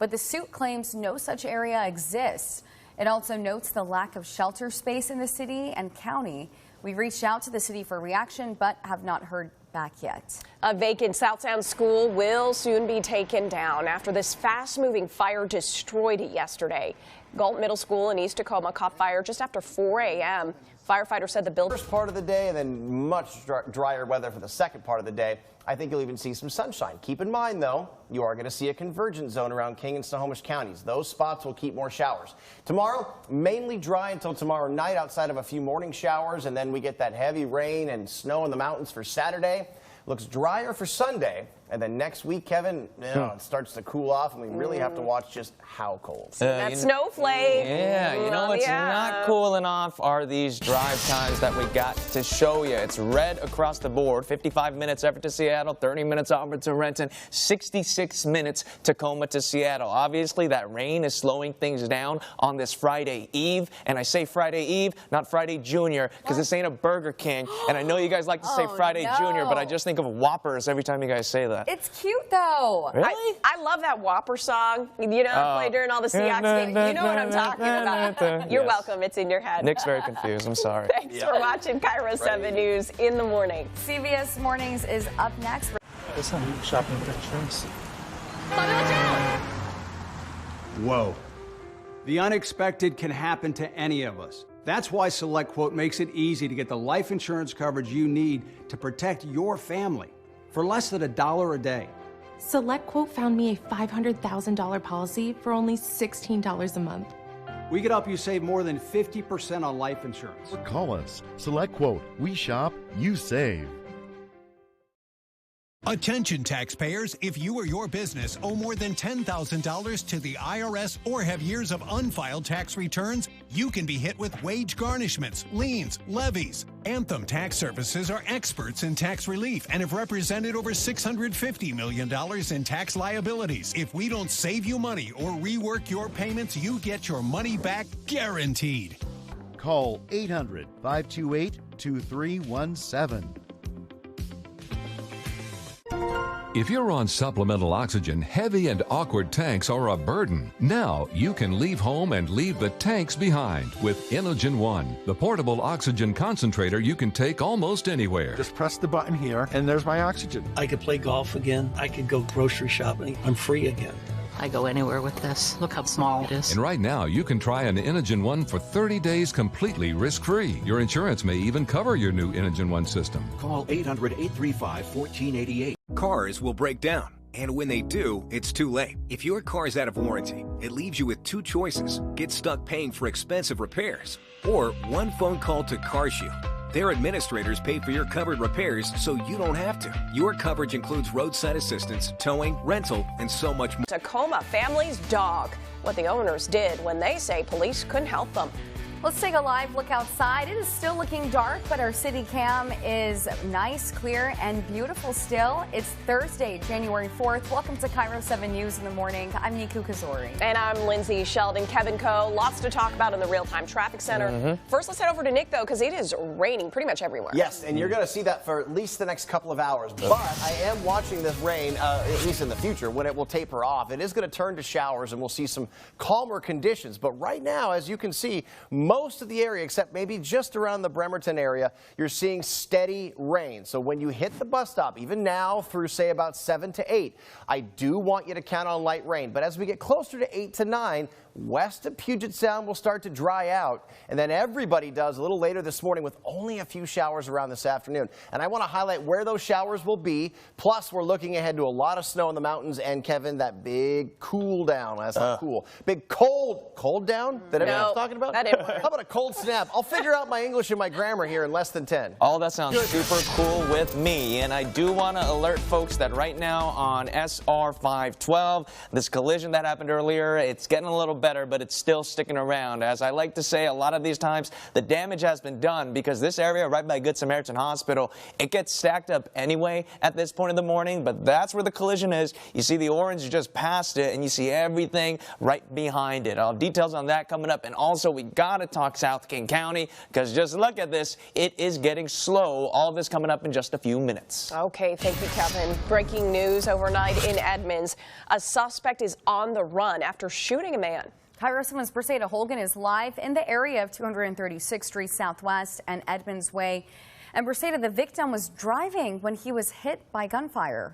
but the suit claims no such area exists. It also notes the lack of shelter space in the city and county. We reached out to the city for reaction, but have not heard back yet. A vacant South Sound school will soon be taken down after this fast-moving fire destroyed it yesterday. Galt Middle School in East Tacoma caught fire just after 4 a.m. Firefighters said the building... First part of the day and then much drier weather for the second part of the day. I think you'll even see some sunshine. Keep in mind, though, you are going to see a convergence zone around King and Snohomish counties. Those spots will keep more showers. Tomorrow, mainly dry until tomorrow night outside of a few morning showers, and then we get that heavy rain and snow in the mountains for Saturday. Looks drier for Sunday, and then next week, Kevin, it starts to cool off, and we really have to watch just how cold. That snowflake. Yeah, you know what's not cooling off are these drive times that we got to show you. It's red across the board. 55 minutes Everett to Seattle, 30 minutes Auburn to Renton, 66 minutes Tacoma to Seattle. Obviously, that rain is slowing things down on this Friday Eve, and I say Friday Eve, not Friday Junior, because this ain't a Burger King, and I know you guys like to say Friday Junior, but I just think of Whoppers every time you guys say that. It's cute, though. Really? I love that Whopper song. You know, play during all the Seahawks games. You know what I'm talking about. You're welcome. It's in your head. Nick's very confused. I'm sorry. Thanks for watching Kiro 7 News in the morning. CBS Mornings is up next. Shopping for insurance. Whoa. The unexpected can happen to any of us. That's why SelectQuote makes it easy to get the life insurance coverage you need to protect your family for less than $1 a day. SelectQuote found me a $500,000 policy for only $16 a month. We could help you save more than 50% on life insurance. Call us. SelectQuote. We shop, you save. Attention taxpayers, if you or your business owe more than $10,000 to the IRS or have years of unfiled tax returns, you can be hit with wage garnishments, liens, levies. Anthem Tax Services are experts in tax relief and have represented over $650 million in tax liabilities. If we don't save you money or rework your payments, you get your money back guaranteed. Call 800-528-2317. If you're on supplemental oxygen, heavy and awkward tanks are a burden. Now you can leave home and leave the tanks behind with Inogen One, the portable oxygen concentrator you can take almost anywhere. Just press the button here, and there's my oxygen. I could play golf again. I could go grocery shopping. I'm free again. I go anywhere with this. Look how small it is. And right now, you can try an Inogen One for 30 days completely risk-free. Your insurance may even cover your new Inogen One system. Call 800-835-1488. Cars will break down, and when they do, it's too late. If your car is out of warranty, it leaves you with two choices. Get stuck paying for expensive repairs, or one phone call to CarShield. Their administrators pay for your covered repairs so you don't have to. Your coverage includes roadside assistance, towing, rental, and so much more. Tacoma family's dog. What the owners did when they say police couldn't help them. Let's take a live look outside. It is still looking dark, but our city cam is nice, clear, and beautiful still. It's Thursday, January 4th. Welcome to Kiro 7 News in the morning. I'm Niku Kazori. And I'm Lindsay Sheldon. Kevin Coe. Lots to talk about in the real-time traffic center. First, let's head over to Nick, though, because it is raining pretty much everywhere. Yes, and you're going to see that for at least the next couple of hours. But I am watching this rain, at least in the future, when it will taper off. It is going to turn to showers, and we'll see some calmer conditions. But right now, as you can see, most of the area, except maybe just around the Bremerton area, you're seeing steady rain. So when you hit the bus stop, even now through, say, about 7 to 8, I do want you to count on light rain. But as we get closer to 8 to 9, west of Puget Sound will start to dry out, and then everybody does a little later this morning with only a few showers around this afternoon. And I want to highlight where those showers will be. Plus, we're looking ahead to a lot of snow in the mountains, and Kevin, that big cool down. That's not cool. Big cold down that everyone's talking about? That didn't work. How about a cold snap? I'll figure out my English and my grammar here in less than 10. All that sounds super cool with me, and I do want to alert folks that right now on SR 512, this collision that happened earlier, it's getting a little better, but it's still sticking around. As I like to say, a lot of these times the damage has been done because this area right by Good Samaritan Hospital, it gets stacked up anyway at this point in the morning, but that's where the collision is. You see the orange just past it, and you see everything right behind it. I'll have details on that coming up, and also we got to talk South King County, because just look at this. It is getting slow. All of this coming up in just a few minutes. Okay, thank you, Kevin. Breaking news overnight in Edmonds. A suspect is on the run after shooting a man. Kiro 7's Braceda Holgan is live in the area of 236th Street Southwest and Edmonds Way. And Braceda, the victim was driving when he was hit by gunfire.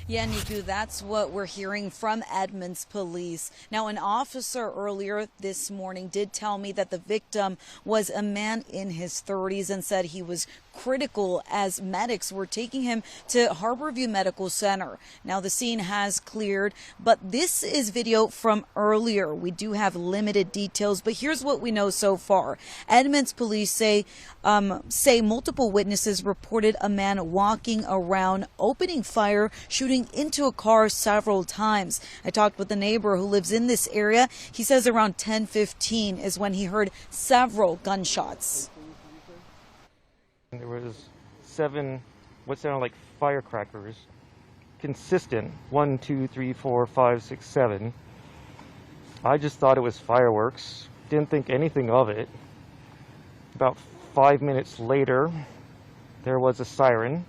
Yeah, Niku, that's what we're hearing from Edmonds police. Now, an officer earlier this morning did tell me that the victim was a man in his 30s and said he was critical as medics were taking him to Harborview Medical Center. Now, the scene has cleared, but this is video from earlier. We do have limited details, but here's what we know so far. Edmonds police say multiple witnesses reported a man walking around, opening fire, shooting into a car several times. I talked with a neighbor who lives in this area. He says around 10:15 is when he heard several gunshots. There was 7 what sounded like firecrackers, consistent, 1, 2, 3, 4, 5, 6, 7. I just thought it was fireworks, didn't think anything of it. About 5 minutes later, there was a siren.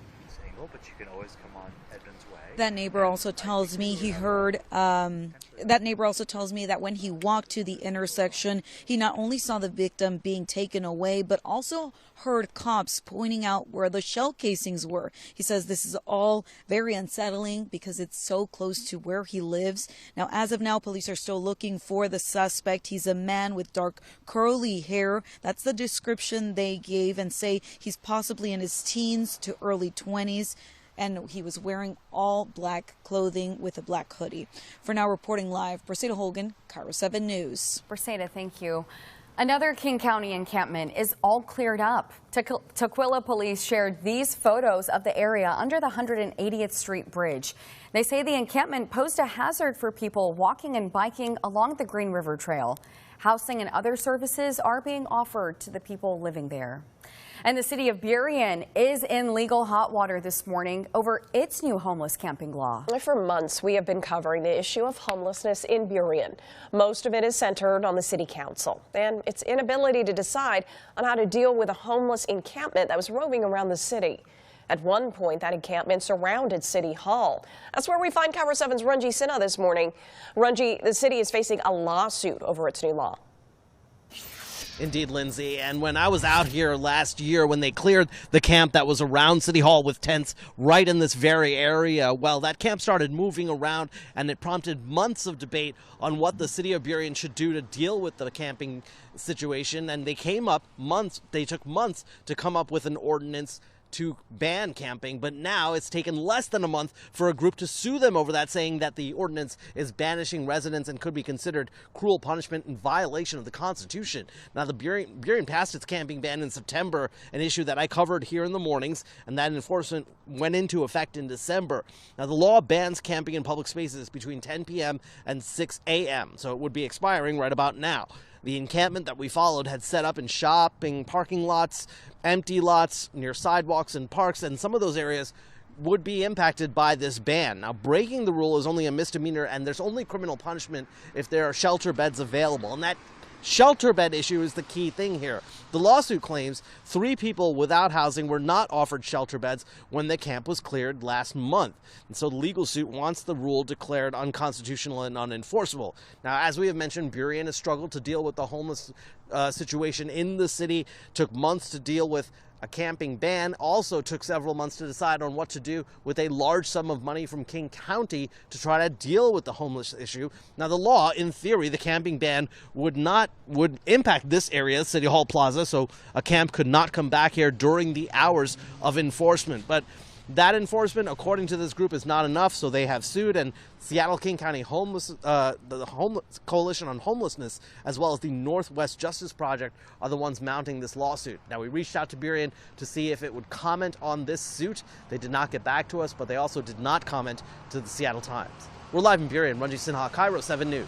But you can always come on Edmonds Way. That neighbor also tells me he heard, that neighbor also tells me that when he walked to the intersection, he not only saw the victim being taken away, but also heard cops pointing out where the shell casings were. He says this is all very unsettling because it's so close to where he lives. Now, as of now, police are still looking for the suspect. He's a man with dark curly hair. That's the description they gave, and say he's possibly in his teens to early 20s. And he was wearing all black clothing with a black hoodie. For now, reporting live, Braceda Holgan, Kiro 7 News. Braceda, thank you. Another King County encampment is all cleared up. Tukwila police shared these photos of the area under the 180th Street Bridge. They say the encampment posed a hazard for people walking and biking along the Green River Trail. Housing and other services are being offered to the people living there. And the city of Burien is in legal hot water this morning over its new homeless camping law. For months, we have been covering the issue of homelessness in Burien. Most of it is centered on the city council and its inability to decide on how to deal with a homeless encampment that was roving around the city. At one point, that encampment surrounded City Hall. That's where we find Kiro 7's Runji Sinha this morning. Runji, the city is facing a lawsuit over its new law. Indeed, Lindsay. And when I was out here last year, when they cleared the camp that was around City Hall with tents right in this very area, well, that camp started moving around, and it prompted months of debate on what the city of Burien should do to deal with the camping situation. And they took months to come up with an ordinance to ban camping, but now it's taken less than a month for a group to sue them over that, saying that the ordinance is banishing residents and could be considered cruel punishment in violation of the Constitution. Now, the Burien passed its camping ban in September, an issue that I covered here in the mornings, and that enforcement went into effect in December. Now, the law bans camping in public spaces between 10 p.m. and 6 a.m., so it would be expiring right about now. The encampment that we followed had set up in shopping, parking lots, empty lots, near sidewalks and parks, and some of those areas would be impacted by this ban. Now, breaking the rule is only a misdemeanor, and there's only criminal punishment if there are shelter beds available, and that shelter bed issue is the key thing here. The lawsuit claims 3 people without housing were not offered shelter beds when the camp was cleared last month. And so the legal suit wants the rule declared unconstitutional and unenforceable. Now, as we have mentioned, Burien has struggled to deal with the homeless situation in the city, took months to deal with a camping ban, also took several months to decide on what to do with a large sum of money from King County to try to deal with the homeless issue. Now, the law, in theory, the camping ban would impact this area, City Hall Plaza, so a camp could not come back here during the hours of enforcement. But that enforcement, according to this group, is not enough, so they have sued, and Seattle King County the Homeless Coalition on Homelessness, as well as the Northwest Justice Project, are the ones mounting this lawsuit. Now, we reached out to Burien to see if it would comment on this suit. They did not get back to us, but they also did not comment to the Seattle Times. We're live in Burien. Runji Sinha, Kiro 7 News.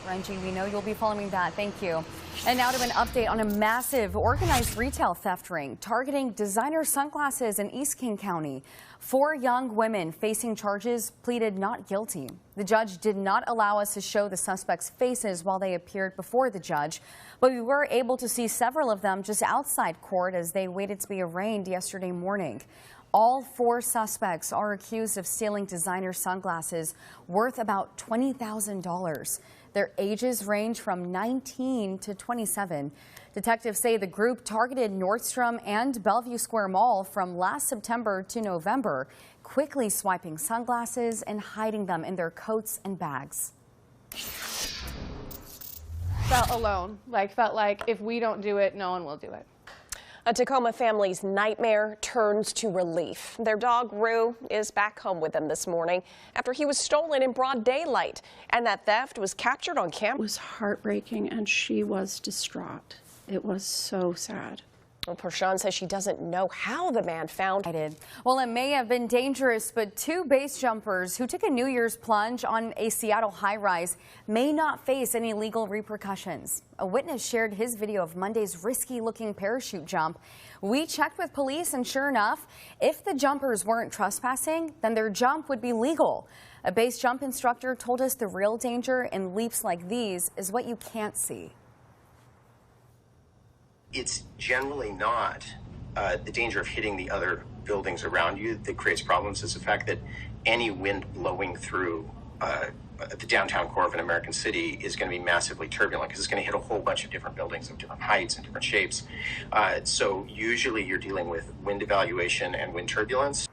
Renji, we know you'll be following that. Thank you. And now to an update on a massive organized retail theft ring targeting designer sunglasses in East King County. 4 young women facing charges pleaded not guilty. The judge did not allow us to show the suspects' faces while they appeared before the judge, but we were able to see several of them just outside court as they waited to be arraigned yesterday morning. All 4 suspects are accused of stealing designer sunglasses worth about $20,000. Their ages range from 19 to 27. Detectives say the group targeted Nordstrom and Bellevue Square Mall from last September to November, quickly swiping sunglasses and hiding them in their coats and bags. Felt alone, felt like if we don't do it, no one will do it. A Tacoma family's nightmare turns to relief. Their dog, Rue, is back home with them this morning after he was stolen in broad daylight. And that theft was captured on camera. It was heartbreaking, and she was distraught. It was so sad. Well, Prashant says she doesn't know how the man found it. Well, it may have been dangerous, but 2 base jumpers who took a New Year's plunge on a Seattle high-rise may not face any legal repercussions. A witness shared his video of Monday's risky-looking parachute jump. We checked with police, and sure enough, if the jumpers weren't trespassing, then their jump would be legal. A base jump instructor told us the real danger in leaps like these is what you can't see. It's generally not the danger of hitting the other buildings around you that creates problems. It's the fact that any wind blowing through the downtown core of an American city is going to be massively turbulent because it's going to hit a whole bunch of different buildings of different heights and different shapes. So usually you're dealing with wind evaluation and wind turbulence.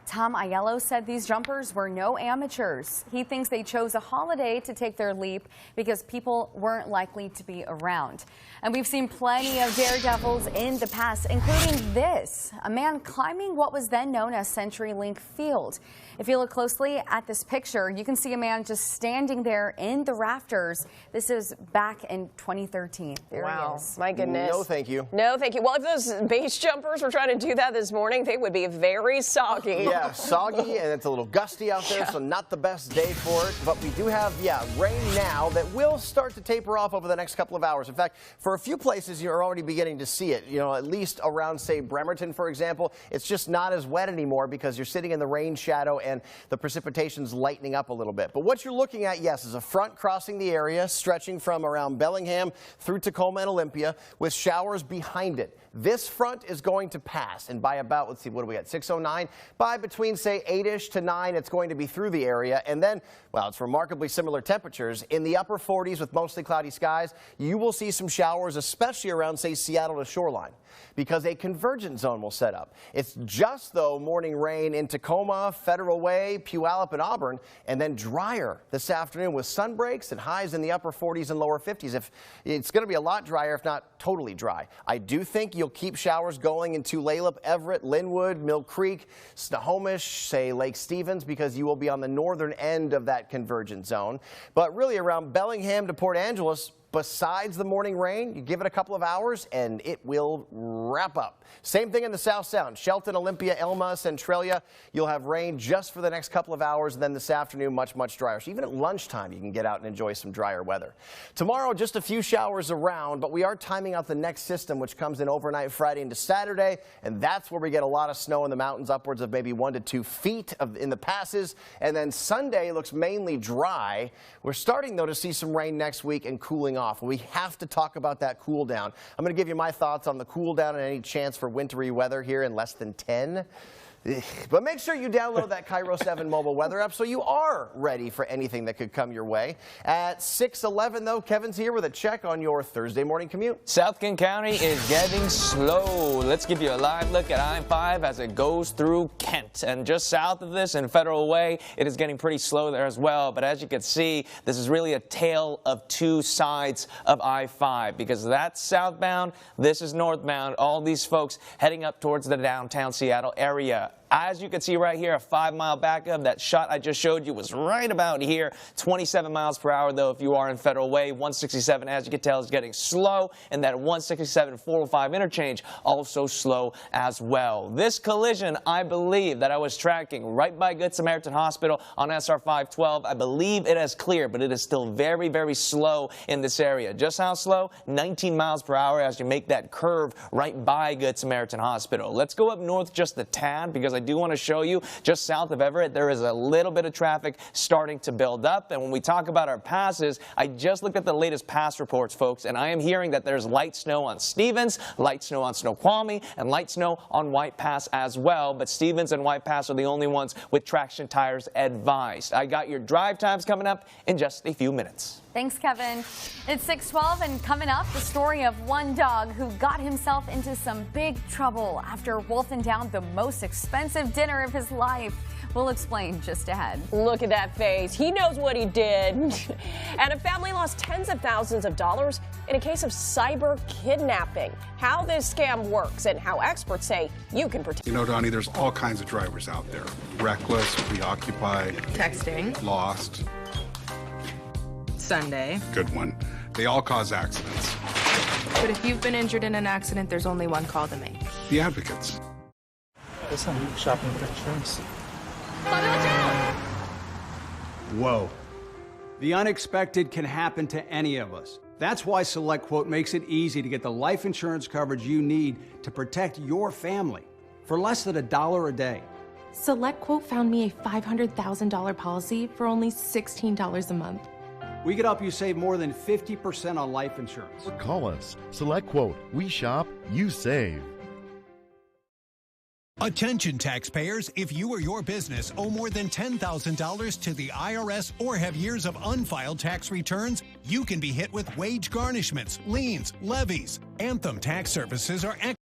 Tom Aiello said these jumpers were no amateurs. He thinks they chose a holiday to take their leap because people weren't likely to be around. And we've seen plenty of daredevils in the past, including this, a man climbing what was then known as CenturyLink Field. If you look closely at this picture, you can see a man just standing there in the rafters. This is back in 2013. There he is. My goodness. No, thank you. No, thank you. Well, if those base jumpers were trying to do that this morning, they would be very soggy. Yeah, soggy, and it's a little gusty out there, so not the best day for it. But we do have, rain now that will start to taper off over the next couple of hours. In fact, for a few places, you're already beginning to see it. You know, at least around, say, Bremerton, for example, it's just not as wet anymore because you're sitting in the rain shadow and the precipitation's lightening up a little bit. But what you're looking at, yes, is a front crossing the area, stretching from around Bellingham through Tacoma and Olympia, with showers behind it. This front is going to pass, and by about, let's see, what do we got, 6:09? By between, say, 8-ish to 9, it's going to be through the area. And then, well, it's remarkably similar temperatures. In the upper 40s with mostly cloudy skies, you will see some showers, especially around, say, Seattle to shoreline, because a convergence zone will set up. It's just, though, morning rain in Tacoma, Federal Way, Puyallup, and Auburn, and then drier this afternoon with sun breaks and highs in the upper 40s and lower 50s. If it's going to be a lot drier, if not totally dry. I do think you'll keep showers going in Tulalip, Everett, Linwood, Mill Creek, Snohomish, say Lake Stevens, because you will be on the northern end of that convergence zone. But really around Bellingham to Port Angeles, besides the morning rain, you give it a couple of hours and it will wrap up. Same thing in the South Sound. Shelton, Olympia, Elma, Centralia, you'll have rain just for the next couple of hours, and then this afternoon much, much drier. So even at lunchtime, you can get out and enjoy some drier weather. Tomorrow, just a few showers around, but we are timing out the next system, which comes in overnight Friday into Saturday, and that's where we get a lot of snow in the mountains, upwards of maybe 1 to 2 feet in the passes. And then Sunday looks mainly dry. We're starting, though, to see some rain next week and cooling off. We have to talk about that cool down. I'm going to give you my thoughts on the cool down and any chance for wintry weather here in less than 10. But make sure you download that Kiro 7 mobile weather app so you are ready for anything that could come your way. At 6:11, though, Kevin's here with a check on your Thursday morning commute. South King County is getting slow. Let's give you a live look at I-5 as it goes through Kent. And just south of this in Federal Way, it is getting pretty slow there as well. But as you can see, this is really a tale of two sides of I-5 because that's southbound, this is northbound. All these folks heading up towards the downtown Seattle area. As you can see right here, a 5-mile backup. That shot I just showed you was right about here. 27 miles per hour, though, if you are in Federal Way. 167, as you can tell, is getting slow. And that 167 405 interchange also slow as well. This collision, I believe, that I was tracking right by Good Samaritan Hospital on SR 512, I believe it has cleared, but it is still very, very slow in this area. Just how slow? 19 miles per hour as you make that curve right by Good Samaritan Hospital. Let's go up north just a tad, because I do want to show you just south of Everett, there is a little bit of traffic starting to build up. And when we talk about our passes, I just looked at the latest pass reports, folks, and I am hearing that there's light snow on Stevens, light snow on Snoqualmie, and light snow on White Pass as well. But Stevens and White Pass are the only ones with traction tires advised. I got your drive times coming up in just a few minutes. Thanks, Kevin. It's 6:12, and coming up, the story of one dog who got himself into some big trouble after wolfing down the most expensive dinner of his life. We'll explain just ahead. Look at that face. He knows what he did. And a family lost tens of thousands of dollars in a case of cyber kidnapping. How this scam works and how experts say you can protect. You know, Donnie, there's all kinds of drivers out there. Reckless, preoccupied, Texting. Lost. Sunday. Good one. They all cause accidents. But if you've been injured in an accident, there's only one call to make. The advocates. There's some shopping pictures. Whoa. The unexpected can happen to any of us. That's why SelectQuote makes it easy to get the life insurance coverage you need to protect your family for less than $1 a day. SelectQuote found me a $500,000 policy for only $16 a month. We could help you save more than 50% on life insurance. Call us. SelectQuote. We shop, you save. Attention taxpayers, if you or your business owe more than $10,000 to the IRS or have years of unfiled tax returns, you can be hit with wage garnishments, liens, levies. Anthem Tax Services are